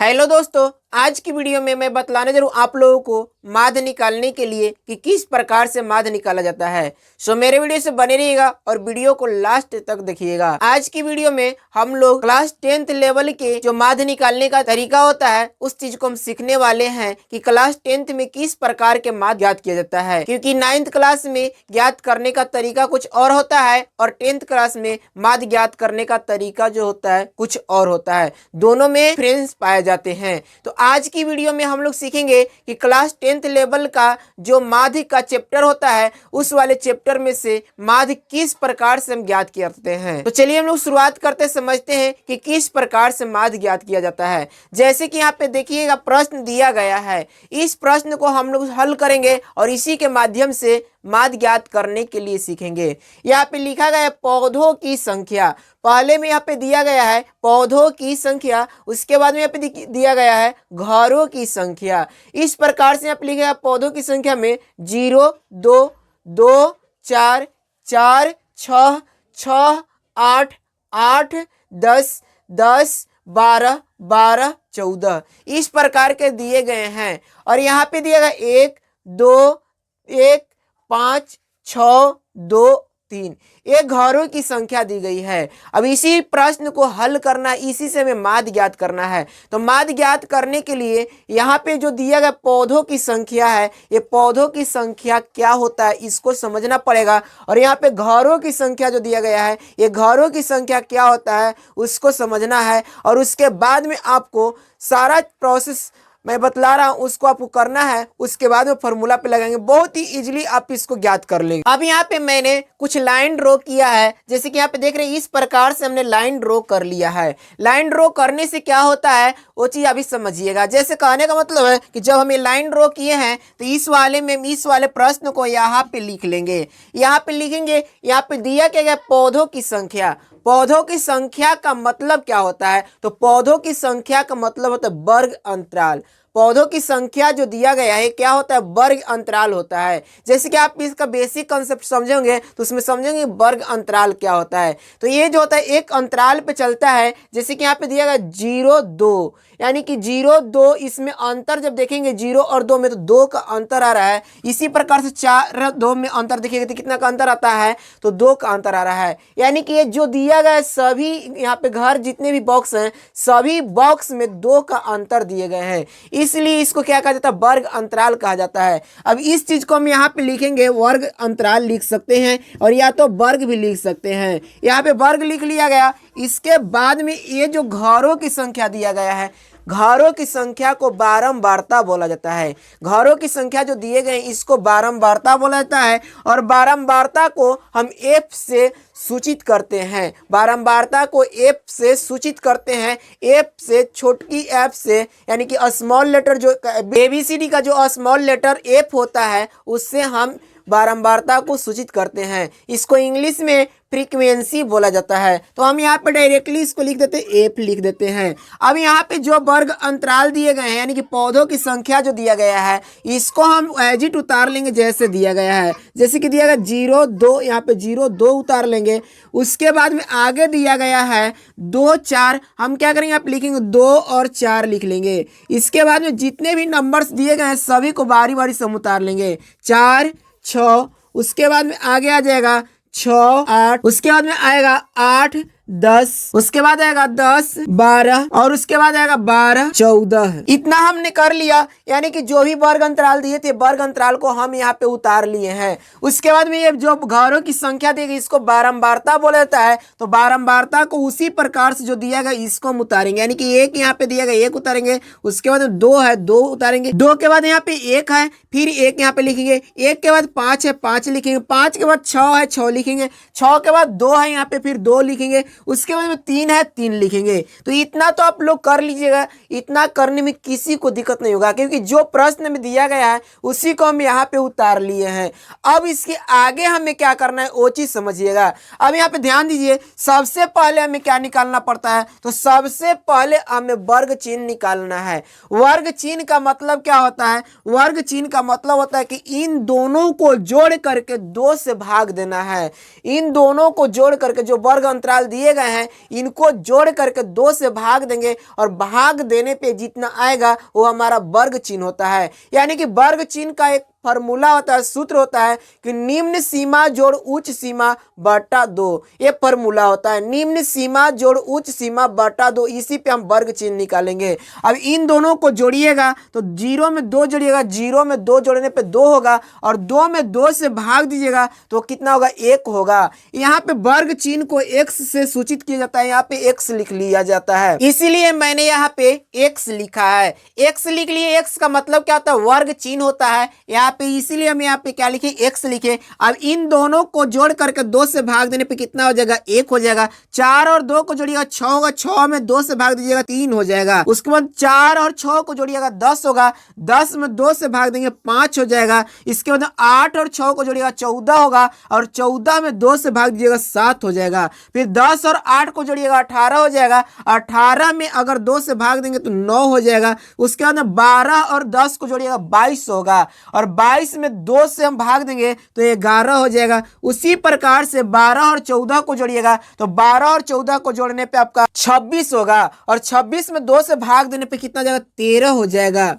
Hello दोस्तों, आज की वीडियो में मैं बतलाने जरूर आप लोगों को माध्य निकालने के लिए कि किस प्रकार से माध्य निकाला जाता है। सो मेरे वीडियो से बने रहिएगा और वीडियो को लास्ट तक देखिएगा। आज की वीडियो में हम लोग क्लास 10th लेवल के जो माध्य निकालने का तरीका होता है उस चीज को हम सीखने वाले हैं कि क्लास 10th में किस प्रकार के माध्य ज्ञात किया जाता है, क्योंकि 9th क्लास में ज्ञात करने का तरीका कुछ और होता है और 10th क्लास में माध्य ज्ञात करने का तरीका जो होता है कुछ और होता है। दोनों में डिफरेंस पाए जाते हैं। तो आज की वीडियो में हम लोग सीखेंगे कि क्लास 10th लेवल का जो माध्य का चैप्टर होता है उस वाले चैप्टर में से माध्य किस प्रकार से हम ज्ञात करते हैं। तो चलिए हम लोग शुरुआत करते समझते हैं कि किस प्रकार से माध्य ज्ञात किया जाता है। जैसे कि यहाँ पे देखिएगा प्रश्न दिया गया है, इस प्रश्न को हम लोग हल करेंगे और इसी के माध्यम से माध्य ज्ञात करने के लिए सीखेंगे। यहाँ पे लिखा गया है पौधों की संख्या। पहले में यहाँ पे दिया गया है पौधों की संख्या, उसके बाद में यहाँ पे दिया गया है घरों की संख्या। इस प्रकार से यहाँ पे लिखा है पौधों की संख्या में 0, 2, 2, 4, 4, 6, 6, 8, 8, 10, 10, 12, 12, 14 इस प्रकार के दिए गए हैं। और यहाँ पे दिया गया 1, 2, 1, 5, 6, 2, 3 ये घरों की संख्या दी गई है। अब इसी प्रश्न को हल करना, इसी से हमें माध्य ज्ञात करना है। तो माध्य ज्ञात करने के लिए यहाँ पे जो दिया गया पौधों की संख्या है, ये पौधों की संख्या क्या होता है इसको समझना पड़ेगा। और यहाँ पे घरों की संख्या जो दिया गया है, ये घरों की संख्या क्या होता है उसको समझना है। और उसके बाद में आपको सारा प्रोसेस मैं बतला रहा हूं उसको आपको करना है, उसके बाद में फॉर्मूला पे लगाएंगे, बहुत ही इजीली आप इसको ज्ञात कर लेंगे। अब यहाँ पे मैंने कुछ लाइन ड्रॉ किया है, जैसे कि यहाँ पे देख रहे हैं इस प्रकार से हमने लाइन ड्रॉ कर लिया है। लाइन ड्रॉ करने से क्या होता है वो चीज अभी समझिएगा। जैसे कहने का मतलब है कि जब हम ये लाइन ड्रॉ किए हैं तो इस वाले प्रश्न को यहाँ पे लिख लेंगे। यहाँ पे लिखेंगे, यहाँ पे दिया क्या गया पौधों की संख्या। पौधों की संख्या का मतलब क्या होता है, तो पौधों की संख्या का मतलब होता है वर्ग अंतराल। पौधों की संख्या जो दिया गया है क्या होता है, वर्ग अंतराल होता है। जैसे कि आप इसका बेसिक कॉन्सेप्ट समझेंगे तो उसमें समझेंगे वर्ग अंतराल क्या होता है। तो ये जो होता है एक अंतराल पे चलता है। जैसे कि यहाँ पे दिया गया 0, 2, यानी कि 0, 2 इसमें अंतर जब देखेंगे 0 और 2 में तो 2 का अंतर आ रहा है। इसी प्रकार से 4, 2 में अंतर देखिएगा तो कितना का अंतर आता है, तो 2 का अंतर आ रहा है। यानी कि ये जो दिया गया है सभी यहाँ पे घर जितने भी बॉक्स हैं सभी बॉक्स में 2 का अंतर दिए गए हैं, इसलिए इसको क्या कहा जाता है, वर्ग अंतराल कहा जाता है। अब इस चीज को हम यहाँ पे लिखेंगे, वर्ग अंतराल लिख सकते हैं और या तो वर्ग भी लिख सकते हैं। यहाँ पे वर्ग लिख लिया गया। इसके बाद में ये जो घरों की संख्या दिया गया है, घरों की संख्या को बारंबारता बोला जाता है। घरों की संख्या जो दिए गए इसको बारंबारता बोला जाता है। और बारंबारता को हम एफ से सूचित करते हैं। बारंबारता को एफ से सूचित करते हैं। एफ से छोटी एफ से, यानी कि स्मॉल लेटर जो एबीसीडी का जो स्मॉल लेटर एफ होता है उससे हम बारंबारता को सूचित करते हैं। इसको इंग्लिश में फ्रीक्वेंसी बोला जाता है। तो हम यहाँ पे डायरेक्टली इसको लिख देते हैं, एफ लिख देते हैं। अब यहाँ पे जो वर्ग अंतराल दिए गए हैं यानी कि पौधों की संख्या जो दिया गया है इसको हम एज इट उतार लेंगे जैसे दिया गया है। जैसे कि दिया गया 0, 2, यहाँ पे 0, 2 उतार लेंगे। उसके बाद में आगे दिया गया है 2, 4, हम क्या करेंगे आप लिखेंगे 2 और 4 लिख लेंगे। इसके बाद में जितने भी नंबर्स दिए गए हैं सभी को बारी बारी से हम उतार लेंगे। 4, 6, उसके बाद में आगे आ जाएगा 6, 8, उसके बाद में आएगा 8, 10, उसके बाद आएगा 10, 12 और उसके बाद आएगा 12, 14। इतना हमने कर लिया, यानी कि जो भी वर्ग अंतराल दिए थे वर्ग अंतराल को हम यहाँ पे उतार लिए हैं। उसके बाद में ये जो घरों की संख्या दी गई इसको बारंबारता बोला जाता है। तो बारंबारता को उसी प्रकार से जो दिया गया इसको हम उतारेंगे, यानी कि एक यहाँ पे दिया गया 1 उतारेंगे। उसके बाद 2 है 2 उतारेंगे। 2 के बाद यहाँ पे 1 है, फिर 1 यहाँ पे लिखेंगे। 1 के बाद 5 है 5 लिखेंगे। 5 के बाद 6 है 6 लिखेंगे। 6 के बाद 2 है यहाँ पे, फिर 2 लिखेंगे। उसके बाद में 3 है 3 लिखेंगे। तो इतना तो आप लोग कर लीजिएगा। इतना करने में किसी को दिक्कत नहीं होगा, क्योंकि जो प्रश्न में दिया गया है उसी को हम यहाँ पे उतार लिए हैं। अब इसके आगे हमें क्या करना है वो चीज समझिएगा। अब यहाँ पे ध्यान दीजिए, सबसे पहले हमें क्या निकालना पड़ता है, तो सबसे पहले हमें वर्ग चिन्ह निकालना है। वर्ग चिन्ह का मतलब क्या होता है, वर्ग चिन्ह का मतलब होता है कि इन दोनों को जोड़ करके 2 से भाग देना है। इन दोनों को जोड़ करके जो वर्ग अंतराल दिए दिए गए हैं इनको जोड़ करके 2 से भाग देंगे और भाग देने पे जितना आएगा वो हमारा वर्ग चिन्ह होता है। यानी कि वर्ग चिन्ह का एक फॉर्मूला होता है, सूत्र होता है कि निम्न सीमा जोड़ उच्च सीमा बटा 2। ये फॉर्मूला होता है, निम्न सीमा जोड़ उच्च सीमा बटा 2। इसी पे हम वर्ग चिन्ह निकालेंगे। अब इन दोनों को जोड़िएगा तो 0 में 2 जोड़िएगा, 0 में 2 जोड़ने पे 2 होगा और 2 में 2 से भाग दीजिएगा तो कितना होगा, 1 होगा। यहाँ पे वर्ग चिन्ह को x से सूचित किया जाता है, यहाँ पे x लिख लिया जाता है, इसीलिए मैंने यहाँ पे x लिखा है। x लिख लिए, x का मतलब क्या होता है, वर्ग चिन्ह होता है यहाँ पे, इसीलिए हम यहाँ पे क्या लिखे, x लिखे। अब इन दोनों को जोड़ करके 2 से भाग देने पे कितना हो जाएगा, 1 हो जाएगा। 4 और 2 को जोड़िएगा 6 होगा, 6 में 2 से भाग दीजिएगा 3 हो जाएगा। उसके बाद 4 और 6 को जोड़िएगा 10 होगा, 10 में 2 से भाग देंगे 5 हो जाएगा। इसके बाद 8 और 6 को जोड़िएगा 14 होगा और 14 में 2 से भाग दीजिएगा 7 हो जाएगा। फिर 10 और 8 को जोड़िएगा 18 हो जाएगा, 18 में अगर 2 से भाग देंगे तो 9 हो जाएगा। उसके बाद 12 और 10 को जोड़िएगा 22 होगा और 22 में 2 से हम भाग देंगे तो 11 हो जाएगा। उसी प्रकार से 12 और 14 को जोड़िएगा तो 12 और 14 को जोड़ने पे आपका 26 होगा और 26 में 2 से भाग देने पे कितना जाएगा, 13 हो जाएगा।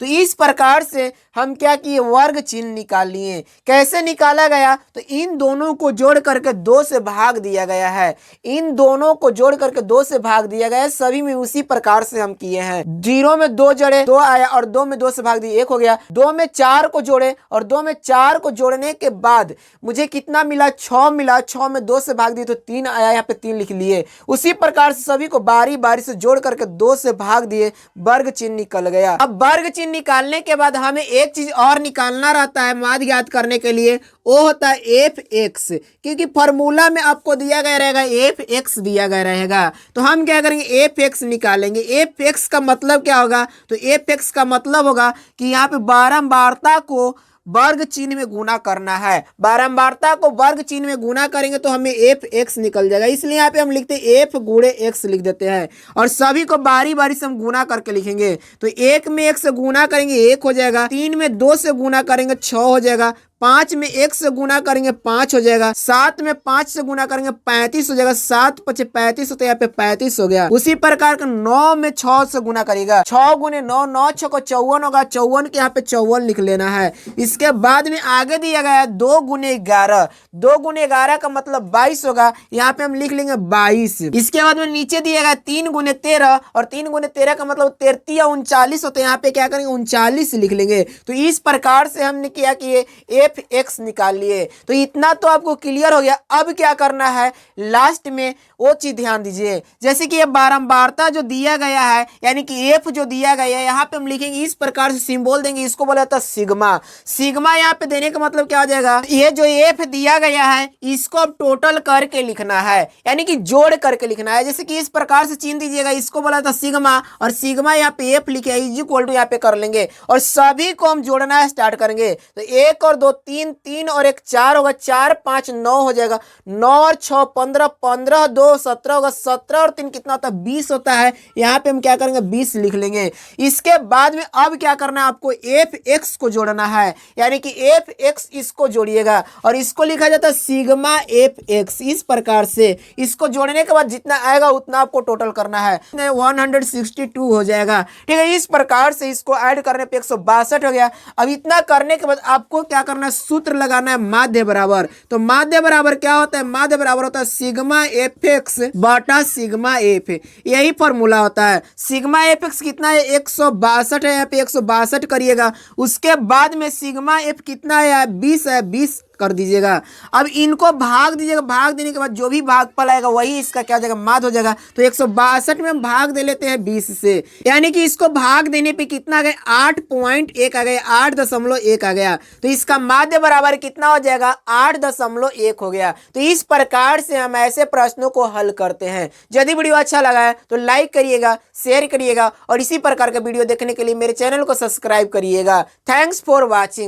तो इस प्रकार से हम क्या किए, वर्ग चिन्ह निकाल लिए। कैसे निकाला गया, तो इन दोनों को जोड़ करके 2 से भाग दिया गया है, इन दोनों को जोड़ करके 2 से भाग दिया गया है। सभी में उसी प्रकार से हम किए हैं। 0 में 2 जोड़े 2 आया और 2 में 2 से भाग दिए 1 हो गया। 2 में 4 को जोड़े और 2 में 4 को जोड़ने के बाद मुझे कितना मिला, 6 मिला। 6 में 2 से भाग दिए तो 3 आया, यहाँ पे 3 लिख लिए। उसी प्रकार से सभी को बारी बारी से जोड़ करके 2 से भाग दिए, वर्ग चिन्ह निकल गया। अब वर्ग चिन्ह निकालने के बाद हमें एक चीज और निकालना रहता है माध्य ज्ञात करने के लिए, वो होता है एफ एक्स, क्योंकि फॉर्मूला में आपको दिया गया रहेगा एफ एक्स दिया गया रहेगा। तो हम क्या करेंगे, एफ एक्स निकालेंगे। एफ एक्स का मतलब क्या होगा, तो एफ एक्स का मतलब होगा कि यहाँ पे बारंबारता को वर्ग चिन्ह में गुना करना है। बारंबारता को वर्ग चिन्ह में गुना करेंगे तो हमें एफ एक्स निकल जाएगा, इसलिए यहाँ पे हम लिखते हैं एफ गुणे एक्स लिख देते हैं और सभी को बारी बारी से हम गुना करके लिखेंगे। तो 1 में 1 से गुना करेंगे 1 हो जाएगा, 3 में 2 से गुना करेंगे 6 हो जाएगा, 5 में 1 से गुना करेंगे 5 हो जाएगा, 7 में 5 से गुना करेंगे 35 हो जाएगा, 7 5 35 होता है, यहाँ पे 35 हो गया। उसी प्रकार का 9 में 6 से गुना करेगा, 6 गुने 9, 9 6 को 54 होगा, 54 के यहाँ पे 54 लिख लेना है। इसके बाद में आगे दिया गया है 2 गुने 11, 2 गुने 11 का मतलब 22 होगा, यहाँ पे हम लिख लेंगे 22। इसके बाद में नीचे दिया गया 3 गुने 13 और 3 गुने 13 का मतलब 33 या 39 होते हैं, यहाँ पे क्या करेंगे 39 लिख लेंगे। तो इस प्रकार से हमने किया कि एफ एक्स निकाल लिए। तो इतना तो आपको क्लियर हो गया। अब क्या करना है, लास्ट में वो चीज ध्यान दीजिए, जैसे कि ये बारंबारता जो दिया गया है यानी कि एफ जो दिया गया है, यहाँ पे हम लिखेंगे इस प्रकार से सिंबल देंगे, इसको बोला जाता है सिग्मा। सिग्मा यहाँ पे देने का मतलब क्या हो जाएगा, ये जो एफ दिया गया है इसको अब टोटल करके लिखना है, यानी कि जोड़ करके लिखना है। जैसे कि इस प्रकार से चिन्ह दीजिएगा, इसको बोला था सिग्मा और सिग्मा यहाँ पे एफ लिखे इज इक्वल टू यहाँ पे कर लेंगे और सभी को हम जोड़ना स्टार्ट करेंगे। तो 1 और 2 3, 3 और 1 4 होगा, 4 5 9 हो जाएगा, 9 और 6 15, 15 2 17 होगा, 17 और 3 कितना होता है 20 होता है। यहाँ पे हम क्या करेंगे 20 लिख लेंगे। इसके बाद में अब क्या करना है, आपको एफ एक्स को जोड़ना है, यानी कि एफ एक्स इसको जोड़िएगा और इसको लिखा जाता है सिग्मा एफ एक्स। इस प्रकार से इसको जोड़ने के बाद जितना आएगा उतना आपको टोटल करना है, 162 हो जाएगा। ठीक है, इस प्रकार से इसको ऐड करने पे 162 हो गया। अब इतना करने के बाद आपको क्या करना है, सूत्र लगाना है माध्य बराबर। तो माध्य बराबर क्या होता है, माध्य बराबर होता है सिग्मा एफ एक्स बटा सिग्मा एफ, यही फॉर्मूला होता है। सिग्मा एफ एक्स कितना है 162 है, यहाँ पे 162 करिएगा। उसके बाद में सिग्मा एफ कितना है 20 है, 20 कर दीजिएगा। अब इनको भाग दीजिएगा, भाग देने के बाद जो भी भागफल आएगा वही इसका क्या हो जाएगा, माध्य हो जाएगा। तो 162 में हम भाग दे लेते हैं 20 से, यानी कि इसको भाग देने पे कितना आ गया 8.1 आ गया, 8.1 आ गया। तो इसका माध्य बराबर कितना हो जाएगा 8.1 हो गया। तो इस प्रकार से हम ऐसे प्रश्नों को हल करते हैं। यदि वीडियो अच्छा लगा है तो लाइक करिएगा, शेयर करिएगा और इसी प्रकार का वीडियो देखने के लिए मेरे चैनल को सब्सक्राइब करिएगा। Thanks for watching.